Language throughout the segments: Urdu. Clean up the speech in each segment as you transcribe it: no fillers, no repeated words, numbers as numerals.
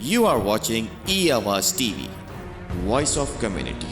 You are watching E-Awaaz TV, Voice of Community.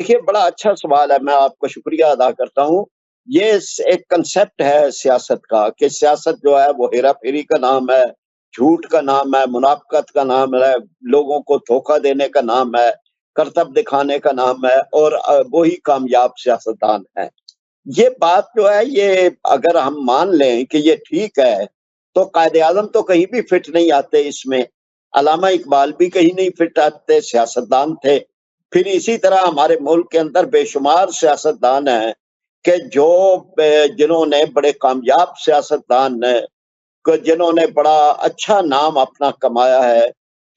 دیکھیے بڑا اچھا سوال ہے، میں آپ کا شکریہ ادا کرتا ہوں۔ یہ ایک کنسپٹ ہے سیاست کا کہ سیاست جو ہے وہ ہیرا پھیری کا نام ہے، جھوٹ کا نام ہے، منافقت کا نام ہے، لوگوں کو دھوکہ دینے کا نام ہے، کرتب دکھانے کا نام ہے، اور وہی کامیاب سیاستدان ہے۔ یہ بات جو ہے، یہ اگر ہم مان لیں کہ یہ ٹھیک ہے تو قائد اعظم تو کہیں بھی فٹ نہیں آتے اس میں، علامہ اقبال بھی کہیں نہیں فٹ آتے، سیاستدان تھے۔ پھر اسی طرح ہمارے ملک کے اندر بے شمار سیاستدان ہیں کہ جنہوں نے بڑے کامیاب سیاستدان جنہوں نے بڑا اچھا نام اپنا کمایا ہے۔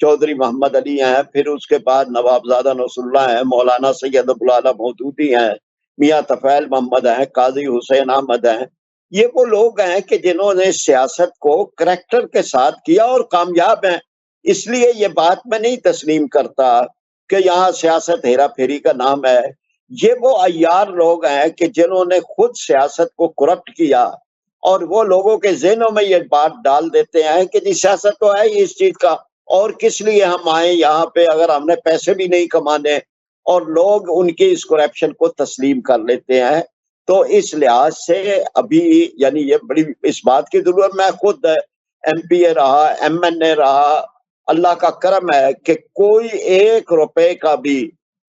چودھری محمد علی ہیں، پھر اس کے بعد نوابزادہ نصر اللہ ہیں، مولانا سید ابوالعلا مودودی ہیں، میاں طفیل محمد ہیں، قاضی حسین احمد ہیں۔ یہ وہ لوگ ہیں کہ جنہوں نے سیاست کو کریکٹر کے ساتھ کیا اور کامیاب ہیں۔ اس لیے یہ بات میں نہیں تسلیم کرتا کہ یہاں سیاست ہیرا پھیری کا نام ہے۔ یہ وہ عیار لوگ ہیں کہ جنہوں نے خود سیاست کو کرپٹ کیا، اور وہ لوگوں کے ذہنوں میں یہ بات ڈال دیتے ہیں کہ جی سیاست تو ہے ہی اس چیز کا، اور کس لیے ہم آئیں یہاں پہ اگر ہم نے پیسے بھی نہیں کمانے، اور لوگ ان کی اس کرپشن کو تسلیم کر لیتے ہیں۔ تو اس لحاظ سے ابھی یعنی یہ بڑی اس بات کی ضرورت، میں خود ایم پی اے رہا، ایم این اے رہا، اللہ کا کرم ہے کہ کوئی 1 روپے کا بھی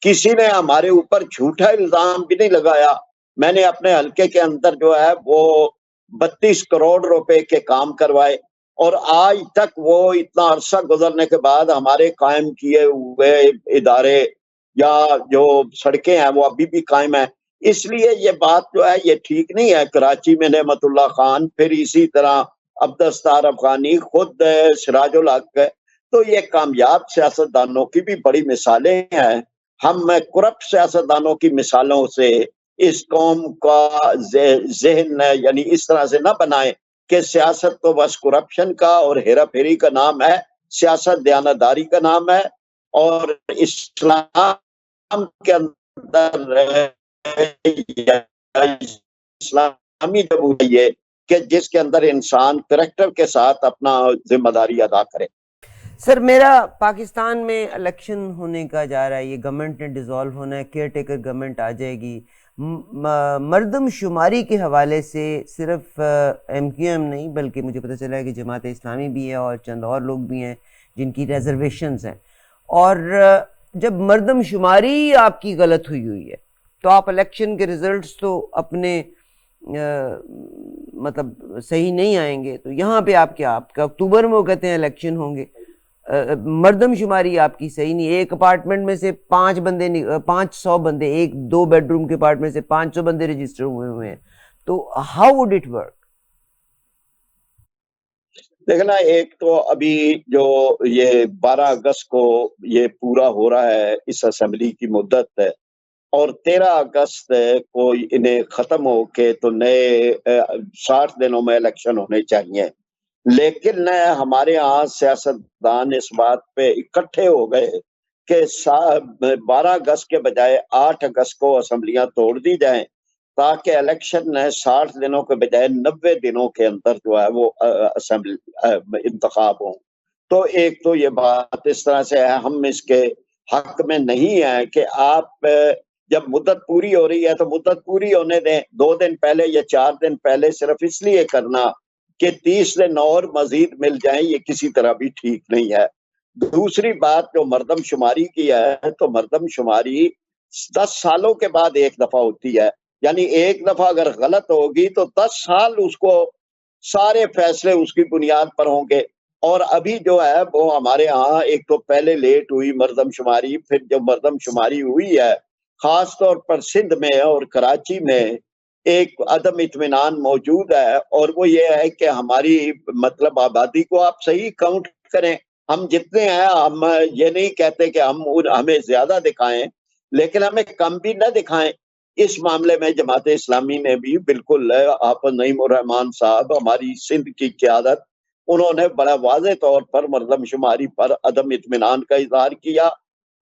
کسی نے ہمارے اوپر جھوٹا الزام بھی نہیں لگایا۔ میں نے اپنے حلقے کے اندر جو ہے وہ 32 کروڑ روپے کے کام کروائے، اور آج تک وہ اتنا عرصہ گزرنے کے بعد ہمارے قائم کیے ہوئے ادارے یا جو سڑکیں ہیں وہ ابھی بھی قائم ہیں۔ اس لیے یہ بات جو ہے یہ ٹھیک نہیں ہے۔ کراچی میں نعمت اللہ خان، پھر اسی طرح عبدالستار افغانی، خود سراج الحق ہے۔ تو یہ کامیاب سیاستدانوں کی بھی بڑی مثالیں ہیں۔ ہم کرپٹ سیاستدانوں کی مثالوں سے اس قوم کا ذہن یعنی اس طرح سے نہ بنائیں کہ سیاست تو بس کرپشن کا اور ہیرا پھیری کا نام ہے، سیاست دیانتداری کا نام ہے، اور اسلام کے اندر اسلامی جمہوریت یہ کہ جس کے اندر انسان کریکٹر کے ساتھ اپنا ذمہ داری ادا کرے۔ سر میرا پاکستان میں الیکشن ہونے کا جا رہا ہے، یہ گورنمنٹ نے ڈیزالو ہونا ہے، کیئر ٹیکر گورنمنٹ آ جائے گی۔ مردم شماری کے حوالے سے صرف ایم کیو ایم نہیں بلکہ مجھے پتہ چلا ہے کہ جماعت اسلامی بھی ہے اور چند اور لوگ بھی ہیں جن کی ریزرویشنز ہیں، اور جب مردم شماری آپ کی غلط ہوئی ہے تو آپ الیکشن کے ریزلٹس تو اپنے مطلب صحیح نہیں آئیں گے، تو یہاں پہ آپ کیا، آپ کا اکتوبر میں وہ کہتے ہیں الیکشن ہوں گے، مردم شماری آپ کی صحیح نہیں، ایک اپارٹمنٹ میں سے 500 بندے، ایک 2 بیڈ روم کے اپارٹمنٹ سے 500 بندے رجسٹر ہوئے ہیں، تو ہاؤ وڈ اٹ ورک؟ دیکھنا، ایک تو ابھی جو یہ 12 اگست کو یہ پورا ہو رہا ہے اس اسمبلی کی مدت ہے، اور 13 اگست کو انہیں ختم ہو کے تو نئے 60 دنوں میں الیکشن ہونے چاہیے۔ لیکن ہمارے ہاں سیاستدان اس بات پہ اکٹھے ہو گئے کہ 12 اگست کے بجائے 8 اگست کو اسمبلیاں توڑ دی جائیں، تاکہ الیکشن 60 دنوں کے بجائے 90 دنوں کے اندر جو ہے وہ اسمبلی انتخاب ہوں۔ تو ایک تو یہ بات اس طرح سے ہے، ہم اس کے حق میں نہیں ہیں کہ آپ جب مدت پوری ہو رہی ہے تو مدت پوری ہونے دیں، 2 دن پہلے یا 4 دن پہلے صرف اس لیے کرنا کہ 30 دن اور مزید مل جائیں، یہ کسی طرح بھی ٹھیک نہیں ہے۔ دوسری بات جو مردم شماری کی ہے، تو مردم شماری 10 سالوں کے بعد ایک دفعہ ہوتی ہے، یعنی ایک دفعہ اگر غلط ہوگی تو 10 سال اس کو سارے فیصلے اس کی بنیاد پر ہوں گے۔ اور ابھی جو ہے وہ ہمارے ہاں ایک تو پہلے لیٹ ہوئی مردم شماری، پھر جب مردم شماری ہوئی ہے خاص طور پر سندھ میں اور کراچی میں ایک عدم اطمینان موجود ہے، اور وہ یہ ہے کہ ہماری مطلب آبادی کو آپ صحیح کاؤنٹ کریں، ہم جتنے ہیں، ہم یہ نہیں کہتے کہ ہمیں زیادہ دکھائیں لیکن ہمیں کم بھی نہ دکھائیں۔ اس معاملے میں جماعت اسلامی نے بھی بالکل، آپ نعیم الرحمان صاحب ہماری سندھ کی قیادت، انہوں نے بڑا واضح طور پر مردم شماری پر عدم اطمینان کا اظہار کیا،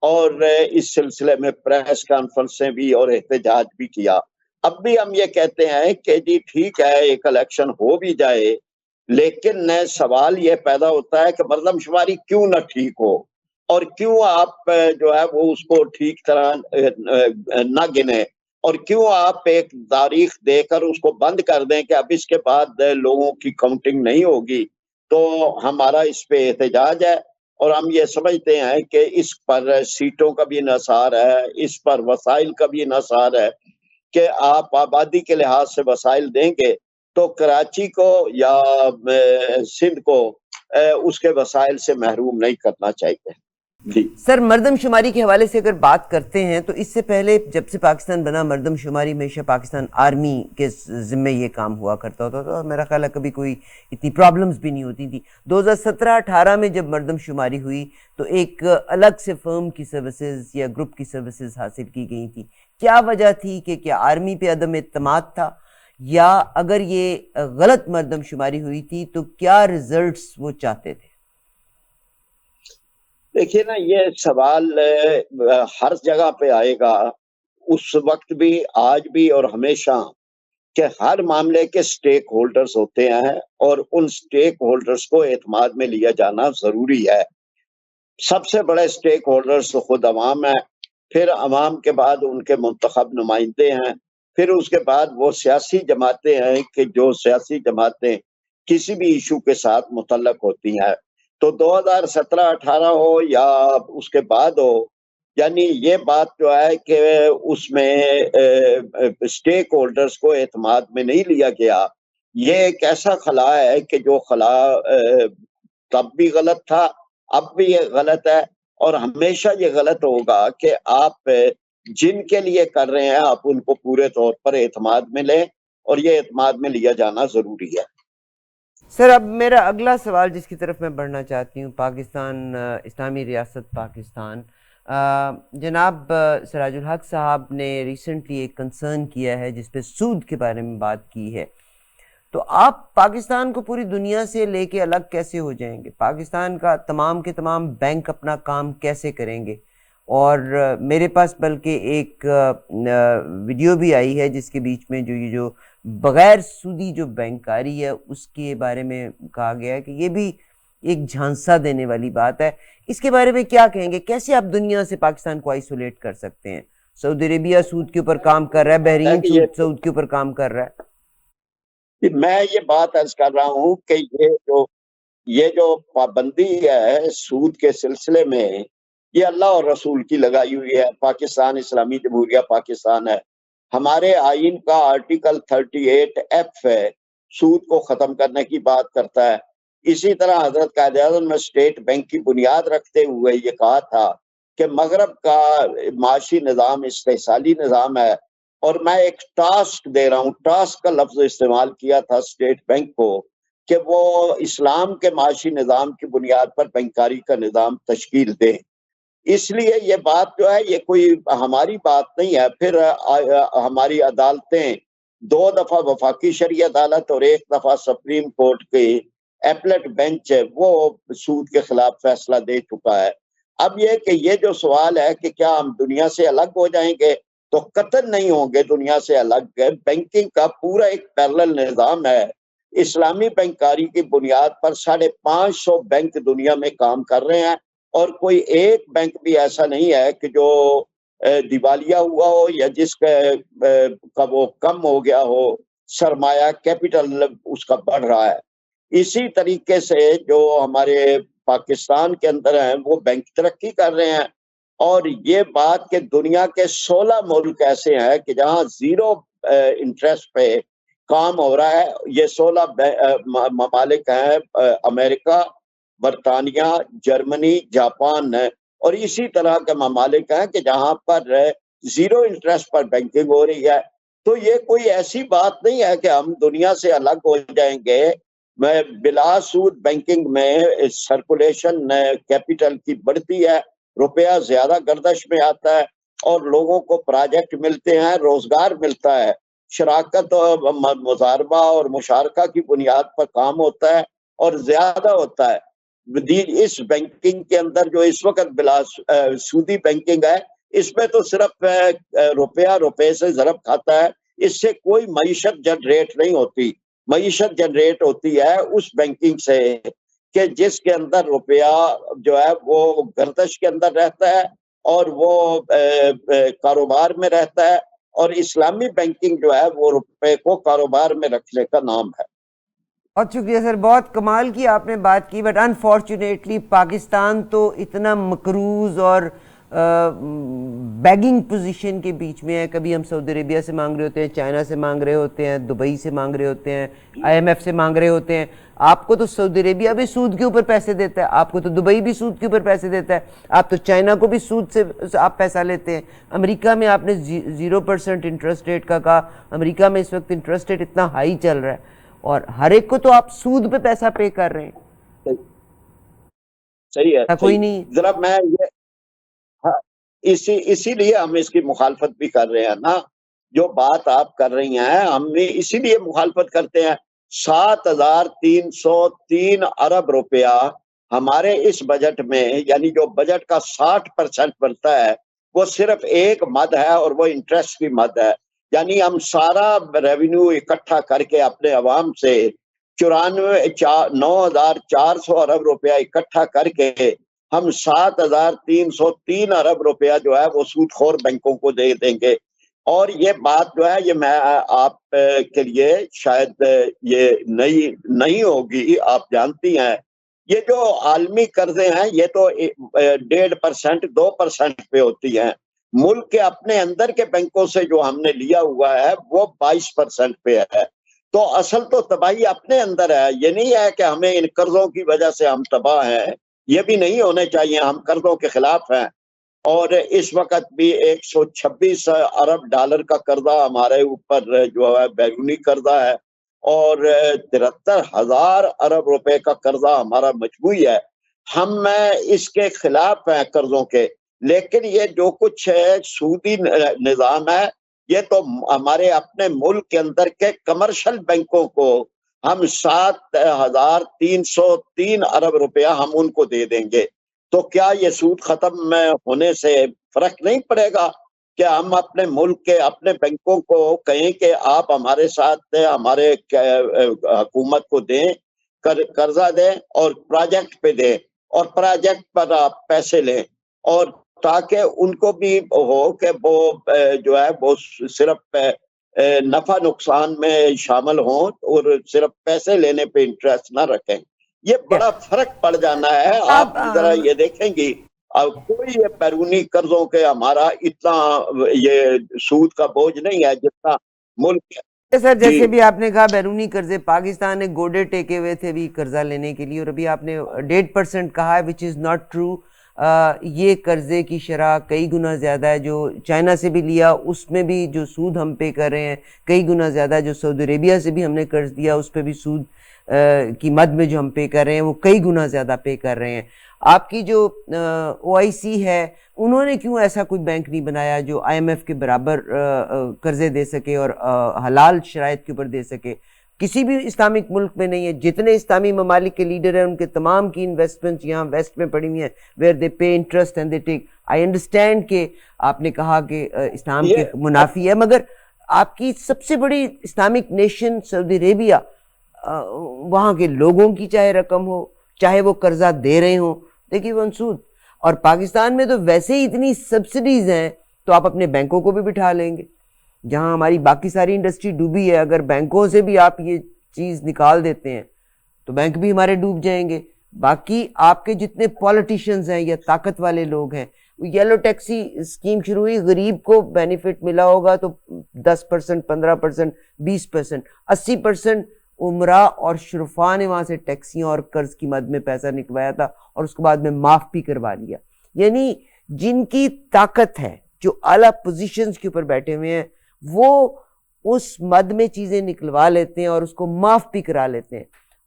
اور اس سلسلے میں پریس کانفرنسیں بھی اور احتجاج بھی کیا۔ اب بھی ہم یہ کہتے ہیں کہ جی ٹھیک ہے ایک الیکشن ہو بھی جائے، لیکن سوال یہ پیدا ہوتا ہے کہ مردم شماری کیوں نہ ٹھیک ہو، اور کیوں آپ جو ہے وہ اس کو ٹھیک طرح نہ گنے، اور کیوں آپ ایک تاریخ دے کر اس کو بند کر دیں کہ اب اس کے بعد لوگوں کی کاؤنٹنگ نہیں ہوگی؟ تو ہمارا اس پہ احتجاج ہے، اور ہم یہ سمجھتے ہیں کہ اس پر سیٹوں کا بھی انحصار ہے، اس پر وسائل کا بھی انحصار ہے کہ آپ آبادی کے لحاظ سے وسائل دیں گے تو کراچی کو یا سندھ کو اس کے وسائل سے محروم نہیں کرنا چاہیے۔ جی سر، مردم شماری کے حوالے سے اگر بات کرتے ہیں تو اس سے پہلے جب سے پاکستان بنا، مردم شماری ہمیشہ پاکستان آرمی کے ذمہ یہ کام ہوا کرتا ہوتا تھا، اور میرا خیال ہے کبھی کوئی اتنی پرابلمز بھی نہیں ہوتی تھی۔ 2017-18 میں جب مردم شماری ہوئی تو ایک الگ سے فرم کی سروسز یا گروپ کی سروسز حاصل کی گئی تھی۔ کیا وجہ تھی کہ کیا آرمی پہ عدم اعتماد تھا، یا اگر یہ غلط مردم شماری ہوئی تھی تو کیا ریزلٹس وہ چاہتے تھے؟ دیکھیے نا، یہ سوال ہر جگہ پہ آئے گا، اس وقت بھی، آج بھی اور ہمیشہ، کہ ہر معاملے کے سٹیک ہولڈرز ہوتے ہیں اور ان سٹیک ہولڈرز کو اعتماد میں لیا جانا ضروری ہے۔ سب سے بڑے سٹیک ہولڈرز تو خود عوام ہے، پھر عوام کے بعد ان کے منتخب نمائندے ہیں، پھر اس کے بعد وہ سیاسی جماعتیں ہیں کہ جو سیاسی جماعتیں کسی بھی ایشو کے ساتھ متعلق ہوتی ہیں۔ تو 2017-18 ہو یا اس کے بعد ہو، یعنی یہ بات جو ہے کہ اس میں سٹیک ہولڈرز کو اعتماد میں نہیں لیا گیا، یہ ایک ایسا خلا ہے کہ جو خلا تب بھی غلط تھا، اب بھی یہ غلط ہے، اور ہمیشہ یہ غلط ہوگا کہ آپ جن کے لیے کر رہے ہیں آپ ان کو پورے طور پر اعتماد میں لیں، اور یہ اعتماد میں لیا جانا ضروری ہے۔ سر، اب میرا اگلا سوال جس کی طرف میں بڑھنا چاہتی ہوں، پاکستان، اسلامی ریاست پاکستان، جناب سراج الحق صاحب نے ریسنٹلی ایک کنسرن کیا ہے جس پہ سود کے بارے میں بات کی ہے۔ تو آپ پاکستان کو پوری دنیا سے لے کے الگ کیسے ہو جائیں گے؟ پاکستان کا تمام کے تمام بینک اپنا کام کیسے کریں گے؟ اور میرے پاس بلکہ ایک ویڈیو بھی آئی ہے جس کے بیچ میں جو بغیر سودی جو بینکاری ہے اس کے بارے میں کہا گیا ہے کہ یہ بھی ایک جھانسا دینے والی بات ہے۔ اس کے بارے میں کیا کہیں گے؟ کیسے آپ دنیا سے پاکستان کو آئسولیٹ کر سکتے ہیں؟ سعودی عربیہ سود کے اوپر کام کر رہا ہے، بحرین سود کے اوپر کام کر رہا ہے۔ میں یہ بات عرض کر رہا ہوں کہ یہ جو پابندی ہے سود کے سلسلے میں، یہ اللہ اور رسول کی لگائی ہوئی ہے۔ پاکستان اسلامی جمہوریہ پاکستان ہے، ہمارے آئین کا آرٹیکل 38F ہے، سود کو ختم کرنے کی بات کرتا ہے۔ اسی طرح حضرت قائد اعظم نے اسٹیٹ بینک کی بنیاد رکھتے ہوئے یہ کہا تھا کہ مغرب کا معاشی نظام استحصالی نظام ہے، اور میں ایک ٹاسک دے رہا ہوں، ٹاسک کا لفظ استعمال کیا تھا اسٹیٹ بینک کو، کہ وہ اسلام کے معاشی نظام کی بنیاد پر بینکاری کا نظام تشکیل دیں۔ اس لیے یہ بات جو ہے یہ کوئی ہماری بات نہیں ہے۔ پھر ہماری عدالتیں 2 دفعہ وفاقی شرعی عدالت اور 1 دفعہ سپریم کورٹ کی ایپلٹ بینچ ہے، وہ سود کے خلاف فیصلہ دے چکا ہے۔ اب یہ جو سوال ہے کہ کیا ہم دنیا سے الگ ہو جائیں گے، تو قطعاً نہیں ہوں گے دنیا سے الگ۔ بینکنگ کا پورا ایک پیرلل نظام ہے، اسلامی بینکاری کی بنیاد پر 550 بینک دنیا میں کام کر رہے ہیں، اور کوئی ایک بینک بھی ایسا نہیں ہے کہ جو دیوالیہ ہوا ہو یا جس کا وہ کم ہو گیا ہو، سرمایہ کیپٹل اس کا بڑھ رہا ہے۔ اسی طریقے سے جو ہمارے پاکستان کے اندر ہیں وہ بینک ترقی کر رہے ہیں، اور یہ بات کہ دنیا کے 16 ملک ایسے ہیں کہ جہاں 0 انٹرسٹ پہ کام ہو رہا ہے۔ یہ 16 ممالک ہیں، امریکہ، برطانیہ، جرمنی، جاپان، اور اسی طرح کے ممالک ہیں کہ جہاں پر 0 انٹرسٹ پر بینکنگ ہو رہی ہے۔ تو یہ کوئی ایسی بات نہیں ہے کہ ہم دنیا سے الگ ہو جائیں گے۔ میں بلا سود بینکنگ میں سرکولیشن کیپٹل کی بڑھتی ہے، روپیہ زیادہ گردش میں آتا ہے، اور لوگوں کو پروجیکٹ ملتے ہیں، روزگار ملتا ہے، شراکت اور مضاربہ اور مشارکہ کی بنیاد پر کام ہوتا ہے اور زیادہ ہوتا ہے۔ اس بینکنگ کے اندر جو اس وقت بلا سودی بینکنگ ہے، اس میں تو صرف روپے سے ضرب کھاتا ہے، اس سے کوئی معیشت جنریٹ نہیں ہوتی۔ معیشت جنریٹ ہوتی ہے اس بینکنگ سے کہ جس کے اندر روپیہ جو ہے وہ گردش کے اندر رہتا ہے اور وہ کاروبار میں رہتا ہے، اور اسلامی بینکنگ جو ہے وہ روپے کو کاروبار میں رکھنے کا نام ہے۔ بہت شکریہ سر، بہت کمال کی آپ نے بات کی، بٹ انفارچونیٹلی پاکستان تو اتنا مقروض اور بیگنگ پوزیشن کے بیچ میں ہے۔ کبھی ہم سعودی عربیہ سے مانگ رہے ہوتے ہیں، چائنا سے مانگ رہے ہوتے ہیں، دبئی سے مانگ رہے ہوتے ہیں، IMF سے مانگ رہے ہوتے ہیں۔ آپ کو تو سعودی عربیہ بھی سود کے اوپر پیسے دیتا ہے، آپ کو تو دبئی بھی سود کے اوپر پیسے دیتا ہے، آپ تو چائنا کو بھی سود سے آپ پیسہ لیتے ہیں۔ امریکہ میں آپ نے 0% انٹرسٹ ریٹ کا کہا، امریکہ میں اس وقت انٹرسٹ ریٹ اتنا ہائی چل رہا ہے اور ہر ایک کو تو آپ سود پہ پیسہ پے کر رہے ہیں۔ صحیح ہے، کوئی نہیں۔ ذرا میں یہ اسی لیے ہم اس کی مخالفت بھی کر رہے ہیں نا، جو بات آپ کر رہی ہیں ہم بھی اسی لیے مخالفت کرتے ہیں۔ 7,303 ارب روپیہ ہمارے اس بجٹ میں، یعنی جو بجٹ کا 60% بنتا ہے وہ صرف ایک مد ہے اور وہ انٹرسٹ کی مد ہے۔ یعنی ہم سارا ریونیو اکٹھا کر کے اپنے عوام سے 9,400 ارب روپیہ اکٹھا کر کے ہم 7,303 ارب روپیہ جو ہے وہ سود خور بینکوں کو دے دیں گے۔ اور یہ بات جو ہے یہ میں آپ کے لیے شاید یہ نہیں ہوگی، آپ جانتی ہیں یہ جو عالمی قرضے ہیں یہ تو 1.5% 2% پہ ہوتی ہیں۔ ملک کے اپنے اندر کے بینکوں سے جو ہم نے لیا ہوا ہے وہ 22% پہ ہے۔ تو اصل تو تباہی اپنے اندر ہے، یہ نہیں ہے کہ ہمیں ان قرضوں کی وجہ سے ہم تباہ ہیں، یہ بھی نہیں ہونے چاہیے، ہم قرضوں کے خلاف ہیں۔ اور اس وقت بھی 126 ارب ڈالر کا قرضہ ہمارے اوپر جو ہے بیرونی قرضہ ہے، اور 73,000 ارب روپے کا قرضہ ہمارا مجموعی ہے۔ ہم اس کے خلاف ہیں قرضوں کے، لیکن یہ جو کچھ ہے سودی نظام ہے یہ تو ہمارے اپنے ملک کے اندر کے کمرشل بینکوں کو ہم 7,303 ارب روپیہ ہم ان کو دے دیں گے۔ تو کیا یہ سود ختم ہونے سے فرق نہیں پڑے گا کہ ہم اپنے ملک کے اپنے بینکوں کو کہیں کہ آپ ہمارے ساتھ ہمارے حکومت کو دیں، قرضہ دیں اور پروجیکٹ پہ دیں، اور پروجیکٹ پر آپ پیسے لیں، اور تاکہ ان کو بھی ہو کہ وہ جو ہے وہ صرف نفع نقصان میں شامل ہوں اور صرف پیسے لینے پہ انٹرسٹ نہ رکھیں۔ یہ بڑا فرق پڑ جانا ہے۔ آپ ذرا یہ دیکھیں گی کوئی یہ بیرونی قرضوں کے ہمارا اتنا یہ سود کا بوجھ نہیں ہے جتنا ملک۔ سر جیسے بھی آپ نے کہا بیرونی قرضے، پاکستان نے گوڈے ٹیکے ہوئے تھے بھی قرضہ لینے کے لیے، اور ابھی آپ نے 1.5% کہا ہے which is not true۔ یہ قرضے کی شرح کئی گنا زیادہ ہے جو چائنا سے بھی لیا، اس میں بھی جو سود ہم پے کر رہے ہیں کئی گنا زیادہ ہے، جو سعودی عربیہ سے بھی ہم نے قرض دیا اس پہ بھی سود کی مد میں جو ہم پے کر رہے ہیں وہ کئی گنا زیادہ پے کر رہے ہیں۔ آپ کی جو OIC ہے انہوں نے کیوں ایسا کوئی بینک نہیں بنایا جو IMF کے برابر قرضے دے سکے اور حلال شرائط کے اوپر دے سکے؟ کسی بھی اسلامک ملک میں نہیں ہے۔ جتنے اسلامی ممالک کے لیڈر ہیں ان کے تمام کی انویسٹمنٹس یہاں ویسٹ میں پڑی ہوئی ہیں، where they pay interest and they take. I understand کہ آپ نے کہا کہ اسلام کے منافی ہے، مگر آپ کی سب سے بڑی اسلامک نیشن سعودی عربیہ، وہاں کے لوگوں کی چاہے رقم ہو چاہے وہ قرضہ دے رہے ہوں، دیکھیے وہ سود، اور پاکستان میں تو ویسے ہی اتنی سبسڈیز ہیں تو آپ اپنے بینکوں کو بھی بٹھا لیں گے۔ جہاں ہماری باقی ساری انڈسٹری ڈوبی ہے، اگر بینکوں سے بھی آپ یہ چیز نکال دیتے ہیں تو بینک بھی ہمارے ڈوب جائیں گے۔ باقی آپ کے جتنے پولیٹیشنز ہیں یا طاقت والے لوگ ہیں، یلو ٹیکسی اسکیم شروع ہوئی، غریب کو بینیفٹ ملا ہوگا تو 10%، 15%، 20%، 80% عمرہ اور شرفا نے وہاں سے ٹیکسیاں اور قرض کی مد میں پیسہ نکلوایا تھا اور اس کے بعد میں معاف بھی کروا لیا۔ یعنی جن کی طاقت ہے، جو اعلیٰ پوزیشنز کے اوپر بیٹھے ہوئے ہیں، وہ اس مد میں چیزیں نکلوا لیتے ہیں اور اس کو معاف بھی کرا لیتے ہیں۔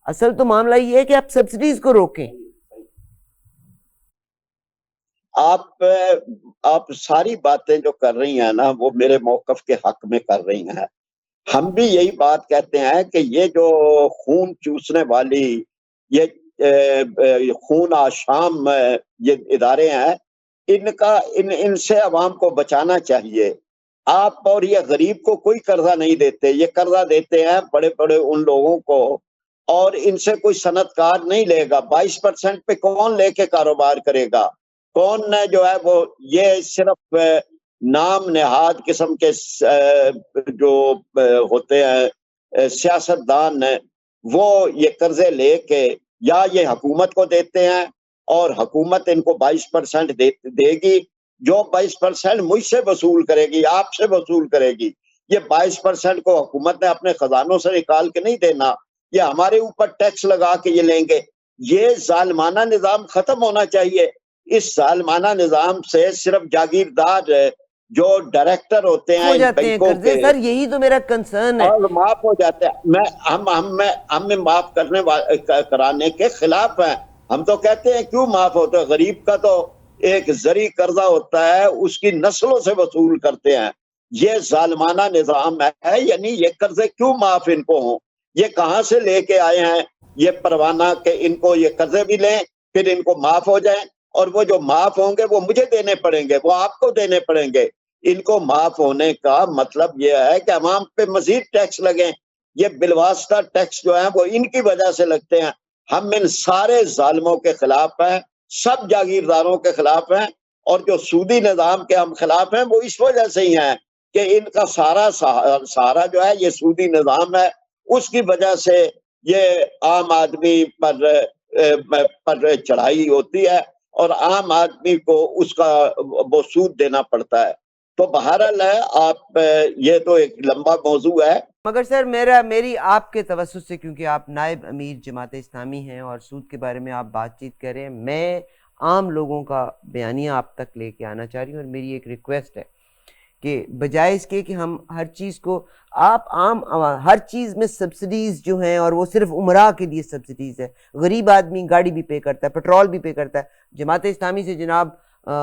اصل تو معاملہ یہ ہے کہ آپ سبسڈیز کو روکیں۔ آپ ساری باتیں جو کر رہی ہیں نا وہ میرے موقف کے حق میں کر رہی ہیں۔ ہم بھی یہی بات کہتے ہیں کہ یہ جو خون چوسنے والی، یہ خون آشام یہ ادارے ہیں، ان سے عوام کو بچانا چاہیے۔ آپ اور یہ غریب کو کوئی قرضہ نہیں دیتے، یہ قرضہ دیتے ہیں بڑے بڑے ان لوگوں کو اور ان سے کوئی صنعت کار نہیں لے گا. 22% پہ کون لے کے کاروبار کرے گا؟ کون جو ہے وہ یہ صرف نام نہاد قسم کے جو ہوتے ہیں سیاستدان ہیں وہ یہ قرضے لے کے یا یہ حکومت کو دیتے ہیں اور حکومت ان کو 22% دے گی. جو 22% مجھ سے وصول کرے گی، آپ سے وصول کرے گی. یہ 22% کو حکومت نے اپنے خزانوں سے نکال کے نہیں دینا، یہ ہمارے اوپر ٹیکس لگا کے یہ لیں گے. یہ ظالمانہ نظام ختم ہونا چاہیے. اس ظالمانہ نظام سے صرف جاگیردار جو ڈائریکٹر ہوتے ہیں بینکوں کے، سر یہی تو میرا کنسرن ہے، اور معاف ہو جاتے ہیں. ہم معاف کرانے کے خلاف ہیں. ہم تو کہتے ہیں کیوں معاف ہوتا ہے؟ غریب کا تو ایک زرعی قرضہ ہوتا ہے، اس کی نسلوں سے وصول کرتے ہیں. یہ ظالمانہ نظام ہے. یعنی یہ قرضے کیوں معاف ان کو ہوں؟ یہ کہاں سے لے کے آئے ہیں یہ پروانہ کہ ان کو یہ قرضے بھی لیں پھر ان کو معاف ہو جائیں، اور وہ جو معاف ہوں گے وہ مجھے دینے پڑیں گے، وہ آپ کو دینے پڑیں گے. ان کو معاف ہونے کا مطلب یہ ہے کہ عوام پہ مزید ٹیکس لگیں. یہ بالواسطہ ٹیکس جو ہیں وہ ان کی وجہ سے لگتے ہیں. ہم ان سارے ظالموں کے خلاف ہیں، سب جاگیرداروں کے خلاف ہیں، اور جو سودی نظام کے ہم خلاف ہیں وہ اس وجہ سے ہی ہیں کہ ان کا سارا جو ہے یہ سودی نظام ہے. اس کی وجہ سے یہ عام آدمی پر چڑھائی ہوتی ہے اور عام آدمی کو اس کا وہ سود دینا پڑتا ہے. تو بہرحال ہے، آپ یہ تو ایک لمبا موضوع ہے. مگر سر میری آپ کے توسط سے، کیونکہ آپ نائب امیر جماعت اسلامی ہیں اور سود کے بارے میں آپ بات چیت کر رہے ہیں، میں عام لوگوں کا بیانیہ آپ تک لے کے آنا چاہ رہی ہوں. اور میری ایک ریکویسٹ ہے کہ بجائے اس کے کہ ہم ہر چیز کو ہر چیز میں سبسڈیز جو ہیں، اور وہ صرف عمراء کے لیے سبسڈیز ہے، غریب آدمی گاڑی بھی پے کرتا ہے، پیٹرول بھی پے کرتا ہے. جماعت اسلامی سے جناب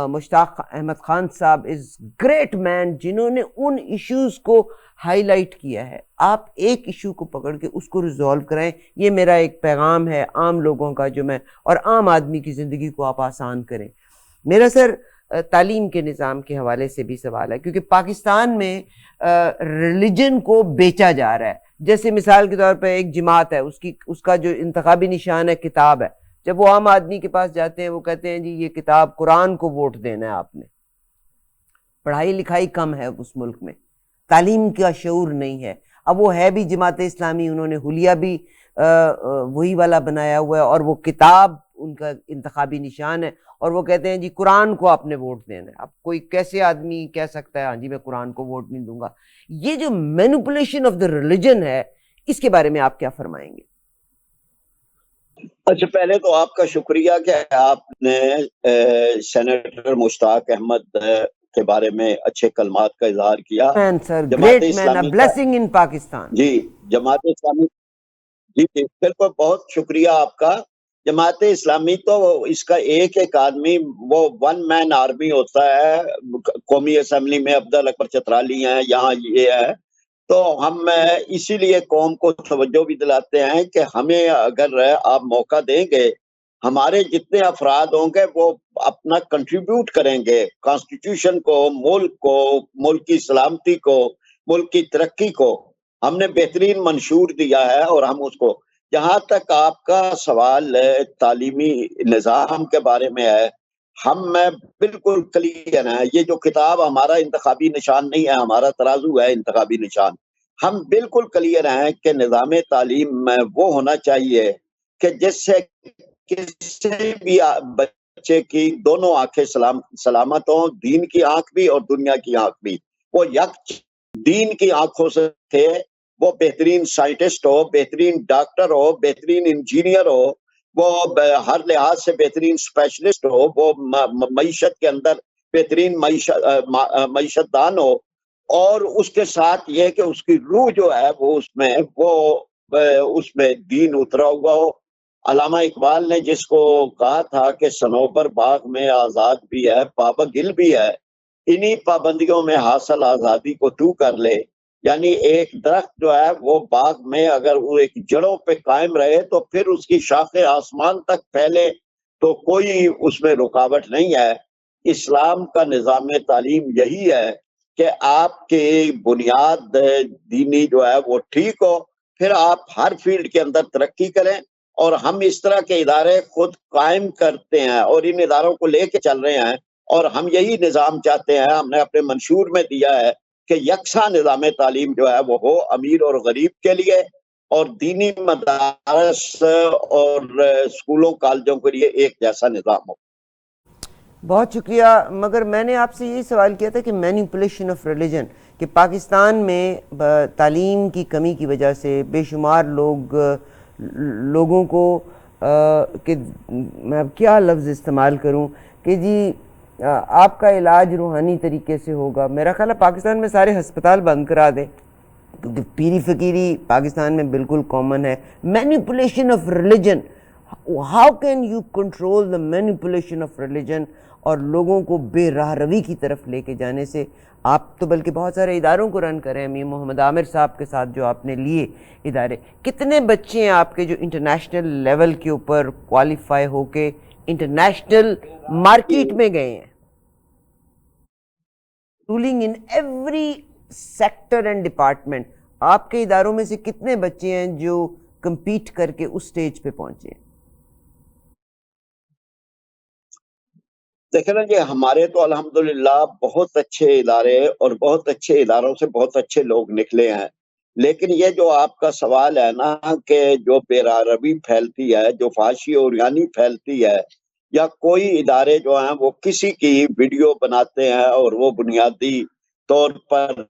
مشتاق احمد خان صاحب از گریٹ مین، جنہوں نے ان ایشوز کو ہائی لائٹ کیا ہے. آپ ایک ایشو کو پکڑ کے اس کو ریزالو کرائیں. یہ میرا ایک پیغام ہے عام لوگوں کا، جو میں اور عام آدمی کی زندگی کو آپ آسان کریں. میرا سر تعلیم کے نظام کے حوالے سے بھی سوال ہے، کیونکہ پاکستان میں ریلیجن کو بیچا جا رہا ہے. جیسے مثال کے طور پہ ایک جماعت ہے، اس کا جو انتخابی نشان ہے کتاب ہے. جب وہ عام آدمی کے پاس جاتے ہیں وہ کہتے ہیں جی یہ کتاب قرآن کو ووٹ دینا ہے آپ نے. پڑھائی لکھائی کم ہے اس ملک میں، تعلیم کا شعور نہیں ہے. اب وہ ہے بھی جماعت اسلامی، انہوں نے حلیہ بھی وہی والا بنایا ہوا ہے، اور وہ کتاب ان کا انتخابی نشان ہے، اور وہ کہتے ہیں جی قرآن کو آپ نے ووٹ دینا ہے. اب کوئی کیسے آدمی کہہ سکتا ہے ہاں جی میں قرآن کو ووٹ نہیں دوں گا؟ یہ جو مینوپولیشن آف دا ریلیجن ہے، اس کے بارے میں آپ کیا فرمائیں گے؟ اچھا، پہلے تو آپ کا شکریہ کہ آپ نے سینیٹر مشتاق احمد کے بارے میں اچھے کلمات کا اظہار کیا. Great man, a blessing in Pakistan. جی، جماعت اسلامی، جی بالکل، بہت شکریہ آپ کا. جماعت اسلامی تو اس کا ایک آدمی، وہ ون مین آرمی ہوتا ہے. قومی اسمبلی میں عبدال اکبر چترالی ہیں، یہاں یہ ہے. تو ہم اسی لیے قوم کو توجہ بھی دلاتے ہیں کہ ہمیں اگر آپ موقع دیں گے، ہمارے جتنے افراد ہوں گے وہ اپنا کنٹریبیوٹ کریں گے کانسٹیٹیوشن کو، ملک کی سلامتی کو، ملک کی ترقی کو. ہم نے بہترین منشور دیا ہے، اور ہم اس کو، جہاں تک آپ کا سوال تعلیمی نظام کے بارے میں ہے، ہم بالکل کلیئر ہیں. یہ جو کتاب ہمارا انتخابی نشان نہیں ہے، ہمارا ترازو ہے انتخابی نشان. ہم بالکل کلیئر ہیں کہ نظام تعلیم میں وہ ہونا چاہیے کہ جس سے کسی بھی بچے کی دونوں آنکھیں سلامت ہوں، دین کی آنکھ بھی اور دنیا کی آنکھ بھی. وہ دین کی آنکھوں سے تھے، وہ بہترین سائنٹسٹ ہو، بہترین ڈاکٹر ہو، بہترین انجینئر ہو، وہ ہر لحاظ سے بہترین اسپیشلسٹ ہو، وہ معیشت کے اندر بہترین معیشت دان ہو. اور اس کے ساتھ یہ کہ اس کی روح جو ہے وہ اس میں دین اترا ہوا ہو. علامہ اقبال نے جس کو کہا تھا کہ صنوبر باغ میں آزاد بھی ہے، پابا گل بھی ہے، انہی پابندیوں میں حاصل آزادی کو تو کر لے. یعنی ایک درخت جو ہے وہ باغ میں اگر وہ ایک جڑوں پہ قائم رہے تو پھر اس کی شاخیں آسمان تک پھیلے تو کوئی اس میں رکاوٹ نہیں ہے. اسلام کا نظام تعلیم یہی ہے کہ آپ کی بنیاد دینی جو ہے وہ ٹھیک ہو، پھر آپ ہر فیلڈ کے اندر ترقی کریں، اور ہم اس طرح کے ادارے خود قائم کرتے ہیں اور ان اداروں کو لے کے چل رہے ہیں، اور ہم یہی نظام چاہتے ہیں، ہم نے اپنے منشور میں دیا ہے کہ یکساں نظام تعلیم جو ہے وہ ہو امیر اور غریب کے لیے، اور دینی مدارس اور اسکولوں کالجوں کے لیے ایک جیسا نظام ہو۔ بہت شکریہ، مگر میں نے آپ سے یہی سوال کیا تھا کہ مینیپولیشن آف ریلیجن، کہ پاکستان میں تعلیم کی کمی کی وجہ سے بے شمار لوگوں کو کہ میں اب کیا لفظ استعمال کروں کہ جی آپ کا علاج روحانی طریقے سے ہوگا، میرا خیال ہے پاکستان میں سارے ہسپتال بند کرا دیں، کیونکہ پیری فقیری پاکستان میں بالکل کامن ہے۔ Manipulation of religion, how can you control the manipulation of religion, اور لوگوں کو بے راہ روی کی طرف لے کے جانے سے؟ آپ تو بلکہ بہت سارے اداروں کو رن کریں، میر محمد عامر صاحب کے ساتھ جو آپ نے لیے ادارے، کتنے بچے ہیں آپ کے جو انٹرنیشنل لیول کے اوپر کوالیفائی ہو کے انٹرنیشنل مارکیٹ میں گئے ہیں، rolling in every sector and department? آپ کے اداروں میں سے کتنے بچے ہیں جو کمپیٹ کر کے اس سٹیج پہ پہنچے ہیں؟ دیکھیں نا جی، ہمارے تو الحمدللہ بہت اچھے ادارے اور بہت اچھے اداروں سے بہت اچھے لوگ نکلے ہیں، لیکن یہ جو آپ کا سوال ہے نا کہ جو بے راہ روی پھیلتی ہے، جو فحاشی اور یعنی پھیلتی ہے، یا کوئی ادارے جو ہیں وہ کسی کی ویڈیو بناتے ہیں اور وہ بنیادی طور پر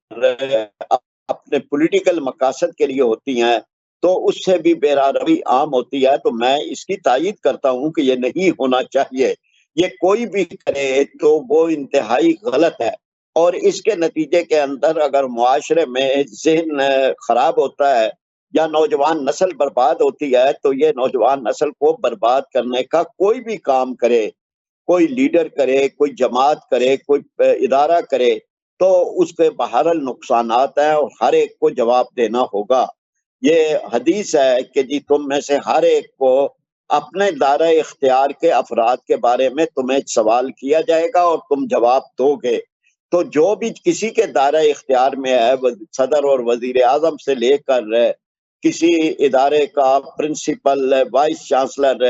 اپنے پولیٹیکل مقاصد کے لیے ہوتی ہیں، تو اس سے بھی بے راہ روی عام ہوتی ہے، تو میں اس کی تائید کرتا ہوں کہ یہ نہیں ہونا چاہیے۔ یہ کوئی بھی کرے تو وہ انتہائی غلط ہے، اور اس کے نتیجے کے اندر اگر معاشرے میں ذہن خراب ہوتا ہے یا نوجوان نسل برباد ہوتی ہے، تو یہ نوجوان نسل کو برباد کرنے کا کوئی بھی کام کرے، کوئی لیڈر کرے، کوئی جماعت کرے، کوئی ادارہ کرے، تو اس کے بہرحال نقصانات ہیں اور ہر ایک کو جواب دینا ہوگا۔ یہ حدیث ہے کہ جی تم میں سے ہر ایک کو اپنے دائرہ اختیار کے افراد کے بارے میں تمہیں سوال کیا جائے گا اور تم جواب دو گے۔ تو جو بھی کسی کے دائرہ اختیار میں ہے، صدر اور وزیر اعظم سے لے کر کسی ادارے کا پرنسپل، وائس چانسلر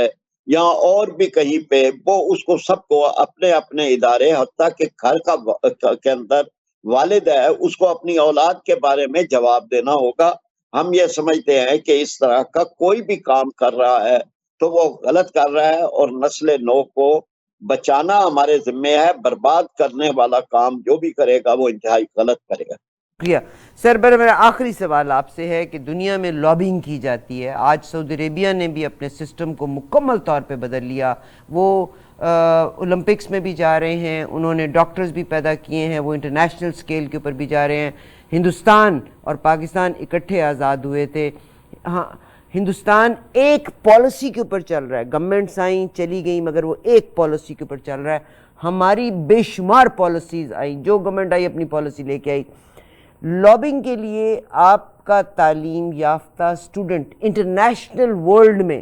یا اور بھی کہیں پہ، وہ اس کو سب کو اپنے اپنے ادارے، حتیٰ کہ گھر کے اندر والد ہے، اس کو اپنی اولاد کے بارے میں جواب دینا ہوگا۔ ہم یہ سمجھتے ہیں کہ اس طرح کا کوئی بھی کام کر رہا ہے تو وہ غلط کر رہا ہے، اور نسل نو کو بچانا ہمارے ذمہ ہے، برباد کرنے والا کام جو بھی کرے گا وہ انتہائی غلط کرے گا۔ شکریہ سر۔ میرا آخری سوال آپ سے ہے کہ دنیا میں لابنگ کی جاتی ہے، آج سعودی عربیہ نے بھی اپنے سسٹم کو مکمل طور پہ بدل لیا، وہ اولمپکس میں بھی جا رہے ہیں، انہوں نے ڈاکٹرز بھی پیدا کیے ہیں، وہ انٹرنیشنل سکیل کے اوپر بھی جا رہے ہیں۔ ہندوستان اور پاکستان اکٹھے آزاد ہوئے تھے، ہاں ہندوستان ایک پالیسی کے اوپر چل رہا ہے، گورنمنٹس آئیں چلی گئیں مگر وہ ایک پالیسی کے اوپر چل رہا ہے۔ ہماری بے شمار پالیسیز آئیں، جو گورنمنٹ آئی اپنی پالیسی لے کے آئی۔ لابنگ کے لیے آپ کا تعلیم یافتہ اسٹوڈنٹ انٹرنیشنل ورلڈ میں،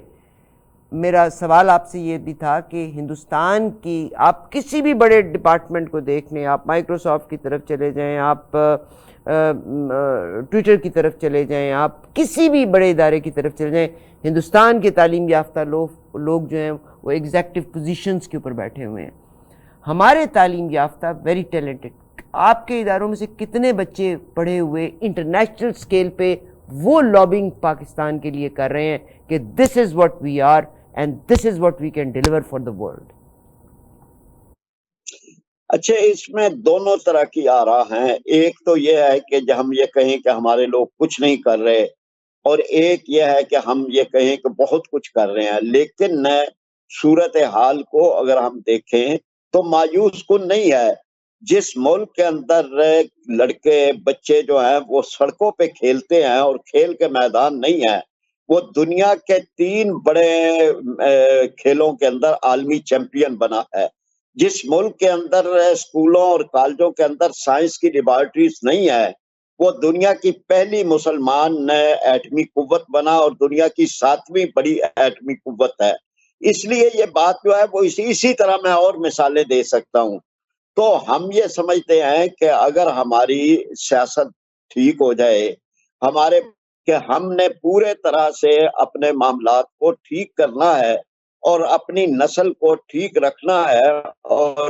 میرا سوال آپ سے یہ بھی تھا کہ ہندوستان کی آپ کسی بھی بڑے ڈپارٹمنٹ کو دیکھ لیں، آپ مائکروسافٹ کی طرف چلے جائیں، آپ ٹویٹر کی طرف چلے جائیں، آپ کسی بھی بڑے ادارے کی طرف چلے جائیں، ہندوستان کے تعلیم یافتہ لوگ جو ہیں وہ ایگزیکٹو پوزیشنز کے اوپر بیٹھے ہوئے ہیں۔ ہمارے تعلیم یافتہ ویری ٹیلنٹڈ، آپ کے اداروں میں سے کتنے بچے پڑھے ہوئے انٹرنیشنل سکیل پہ وہ لابنگ پاکستان کے لیے کر رہے ہیں کہ this is what we are and this is what we can deliver for the world? اچھا، اس میں دونوں طرح کی آراء ہیں۔ ایک تو یہ ہے کہ جب ہم یہ کہیں کہ ہمارے لوگ کچھ نہیں کر رہے، اور ایک یہ ہے کہ ہم یہ کہیں کہ بہت کچھ کر رہے ہیں، لیکن صورتحال کو اگر ہم دیکھیں تو مایوس کن نہیں ہے۔ جس ملک کے اندر لڑکے بچے جو ہیں وہ سڑکوں پہ کھیلتے ہیں اور کھیل کے میدان نہیں ہیں، وہ دنیا کے 3 بڑے کھیلوں کے اندر عالمی چیمپئن بنا ہے۔ جس ملک کے اندر اسکولوں اور کالجوں کے اندر سائنس کی لیبارٹریز نہیں ہے، وہ دنیا کی پہلی مسلمان ایٹمی قوت بنا اور دنیا کی 7ویں بڑی ایٹمی قوت ہے۔ اس لیے یہ بات جو ہے وہ اسی طرح میں اور مثالیں دے سکتا ہوں۔ تو ہم یہ سمجھتے ہیں کہ اگر ہماری سیاست ٹھیک ہو جائے، ہمارے کہ ہم نے پورے طرح سے اپنے معاملات کو ٹھیک کرنا ہے اور اپنی نسل کو ٹھیک رکھنا ہے اور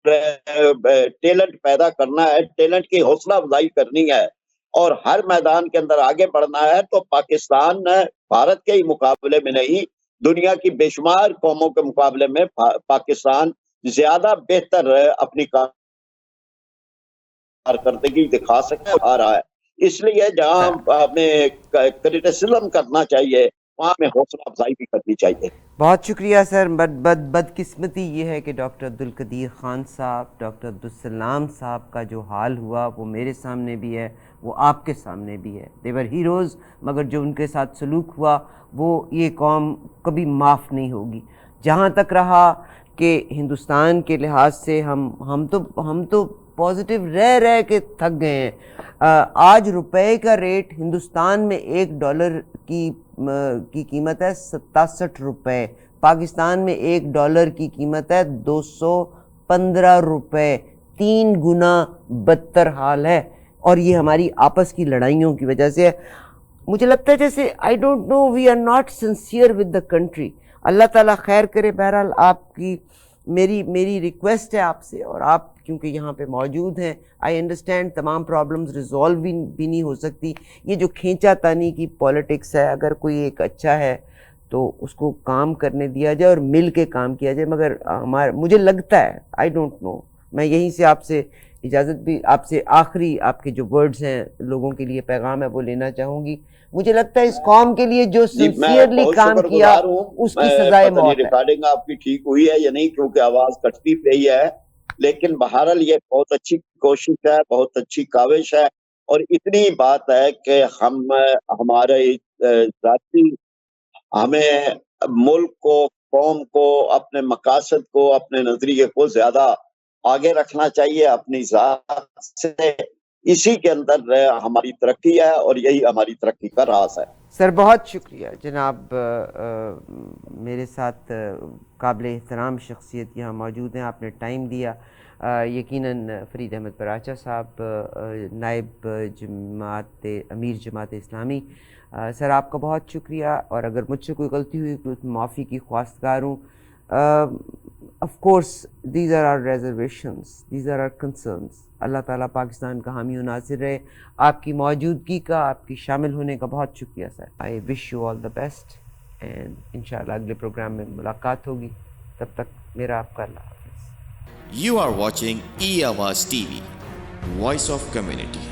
ٹیلنٹ پیدا کرنا ہے، ٹیلنٹ کی حوصلہ افزائی کرنی ہے اور ہر میدان کے اندر آگے بڑھنا ہے. تو پاکستان بھارت کے ہی مقابلے میں نہیں، دنیا کی بے شمار قوموں کے مقابلے میں پاکستان زیادہ بہتر اپنی کارکردگی دکھا سکے آ رہا ہے. اس لیے جہاں ہمیں کرٹیسزم کرنا چاہیے وہاں میں حوصلہ افزائی بھی کرنی چاہیے. بہت شکریہ سر. بدقسمتی یہ ہے کہ ڈاکٹر عبدالقدیر خان صاحب، ڈاکٹر عبدالسلام صاحب کا جو حال ہوا وہ میرے سامنے بھی ہے، وہ آپ کے سامنے بھی ہے. دیور ہیروز، مگر جو ان کے ساتھ سلوک ہوا وہ یہ قوم کبھی معاف نہیں ہوگی. جہاں تک رہا کہ ہندوستان کے لحاظ سے ہم تو پازیٹیو رہ کے تھک گئے ہیں. آج روپے کا ریٹ ہندوستان میں $1 کی قیمت ہے 67 روپے. پاکستان میں $1 کی قیمت ہے 215 روپے. 3 گنا بدتر حال ہے، اور یہ ہماری آپس کی لڑائیوں کی وجہ سے ہے. مجھے لگتا ہے جیسے I don't know, we are not sincere with the country. اللہ تعالیٰ خیر کرے. بہرحال آپ کی میری ریکویسٹ ہے آپ سے، اور آپ کیونکہ یہاں پہ موجود ہیں، آئی انڈرسٹینڈ تمام پرابلمز ریزالو بھی نہیں ہو سکتی. یہ جو کھینچا تانی کی پالیٹکس ہے، اگر کوئی ایک اچھا ہے تو اس کو کام کرنے دیا جائے اور مل کے کام کیا جائے. مگر مجھے لگتا ہے، آئی ڈونٹ نو، میں یہیں سے آپ سے اجازت بھی، آپ سے آخری آپ کے جو ورڈز ہیں لوگوں کے لیے پیغام ہے وہ لینا چاہوں گی. مجھے لگتا ہے اس قوم کے لیے جو سنسیئرلی کام کیا اس کی سزائے موت ہے. ریکارڈنگ آپ کی ٹھیک ہوئی ہے یا نہیں، کیونکہ آواز کٹتی رہی ہے، لیکن بہرحال یہ بہت اچھی کوشش ہے، بہت اچھی کاوش ہے. اور اتنی بات ہے کہ ہمارے ذاتی ہمیں ملک کو، قوم کو، اپنے مقاصد کو، اپنے نظریے کو زیادہ آگے رکھنا چاہیے اپنی ذات سے. اسی کے اندر ہماری ترقی ہے اور یہی ہماری ترقی کا راز ہے. سر بہت شکریہ جناب. میرے ساتھ قابل احترام شخصیت یہاں موجود ہیں، آپ نے ٹائم دیا. یقیناً فرید احمد پراچا صاحب، نائب امیر جماعت اسلامی، سر آپ کا بہت شکریہ. اور اگر مجھ سے کوئی غلطی ہوئی تو معافی کی خواستگار ہوں. Of course these are reservations, these are concerns. اللہ تعالیٰ پاکستان کا حامی و ناصر رہے. آپ کی موجودگی کا، آپ کی شامل ہونے کا بہت شکریہ sir. I wish you all the best, and انشاءاللہ اگلے پروگرام میں ملاقات ہوگی. تب تک میرا آپ کا اللہ حافظ. You are watching E-Awaaz TV, Voice of Community.